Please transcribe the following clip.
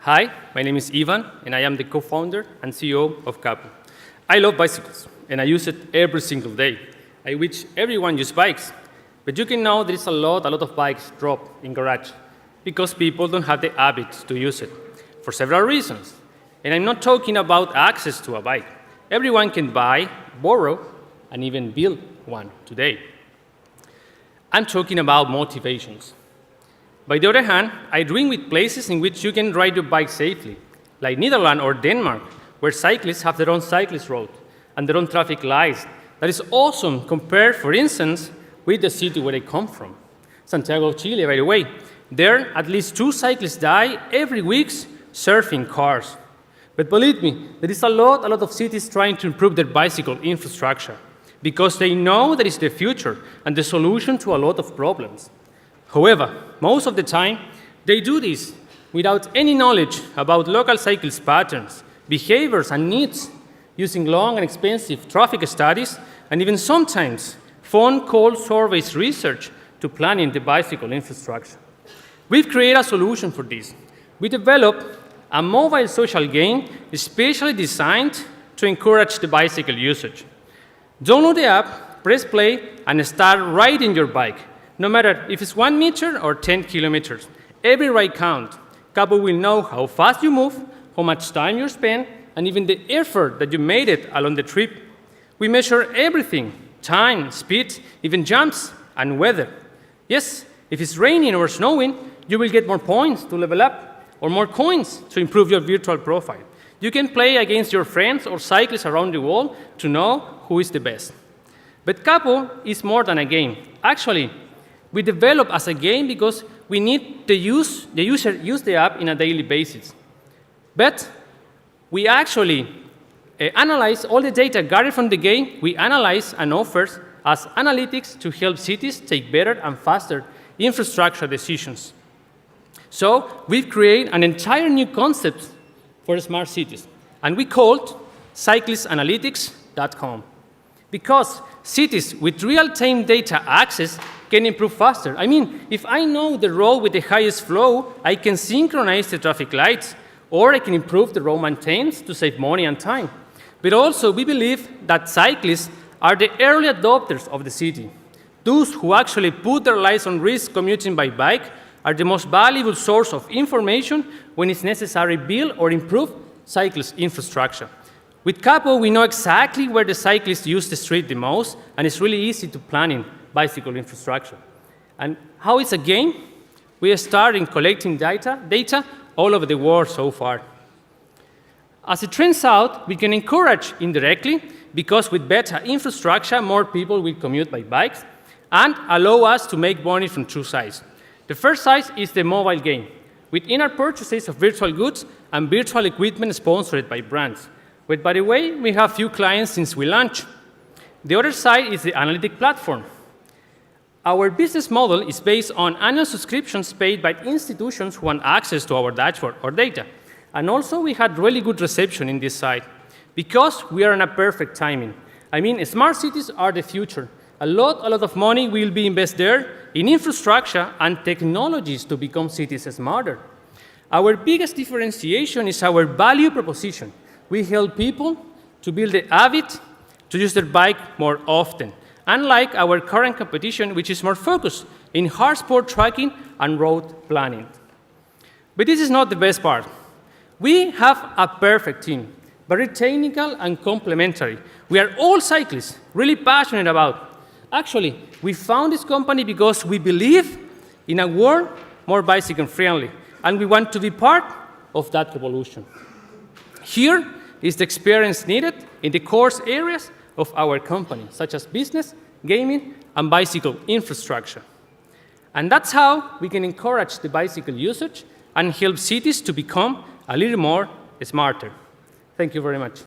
Hi, my name is Ivan, and I am the co-founder and CEO of Kapo. I love bicycles, and I use it every single day. I wish everyone uses bikes, but you can know there is a lot of bikes dropped in garage because people don't have the habit to use it for several reasons. And I'm not talking about access to a bike. Everyone can buy, borrow, and even build one today. I'm talking about motivations. By the other hand, I dream with places in which you can ride your bike safely, like Netherlands or Denmark, where cyclists have their own cyclist road and their own traffic lights. That is awesome compared, for instance, with the city where I come from, Santiago of Chile, by the way. There, at least 2 cyclists die every week surfing cars. But believe me, there is a lot of cities trying to improve their bicycle infrastructure because they know that it's the future and the solution to a lot of problems. However, most of the time, they do this without any knowledge about local cyclists' patterns, behaviors, and needs, using long and expensive traffic studies, and even sometimes phone call surveys research to planning the bicycle infrastructure. We've created a solution for this. We developed a mobile social game especially designed to encourage the bicycle usage. Download the app, press play, and start riding your bike. No matter if it's 1 meter or 10 kilometers, every ride counts. Kapo will know how fast you move, how much time you spend, and even the effort that you made it along the trip. We measure everything: time, speed, even jumps, and weather. Yes, if it's raining or snowing, you will get more points to level up, or more coins to improve your virtual profile. You can play against your friends or cyclists around the world to know who is the best. But Kapo is more than a game. Actually, we develop as a game because we need the user use the app in a daily basis. But we actually analyze all the data gathered from the game. We analyze and offer as analytics to help cities take better and faster infrastructure decisions. So we've created an entire new concept for smart cities, and we called cyclistanalytics.com. Because cities with real-time data access can improve faster. I mean, if I know the road with the highest flow, I can synchronize the traffic lights, or I can improve the road maintenance to save money and time. But also, we believe that cyclists are the early adopters of the city. Those who actually put their lives on risk commuting by bike are the most valuable source of information when it's necessary to build or improve cyclist infrastructure. With Kapo, we know exactly where the cyclists use the street the most, and it's really easy to plan in bicycle infrastructure. And how it's a game? We are starting collecting data all over the world so far. As it turns out, we can encourage indirectly, because with better infrastructure, more people will commute by bikes and allow us to make money from 2 sides. The first side is the mobile game, with in-app purchases of virtual goods and virtual equipment sponsored by brands. But by the way, we have few clients since we launched. The other side is the analytic platform. Our business model is based on annual subscriptions paid by institutions who want access to our dashboard or data. And also, we had really good reception in this side because we are in a perfect timing. I mean, smart cities are the future. A lot of money will be invested there in infrastructure and technologies to become cities smarter. Our biggest differentiation is our value proposition. We help people to build the habit to use their bike more often, unlike our current competition, which is more focused in hard sport tracking and road planning. But this is not the best part. We have a perfect team, very technical and complementary. We are all cyclists, really passionate about. Actually, we found this company because we believe in a world more bicycle-friendly, and we want to be part of that revolution. Here is the experience needed in the core areas of our company, such as business, gaming, and bicycle infrastructure. And that's how we can encourage the bicycle usage and help cities to become a little more smarter. Thank you very much.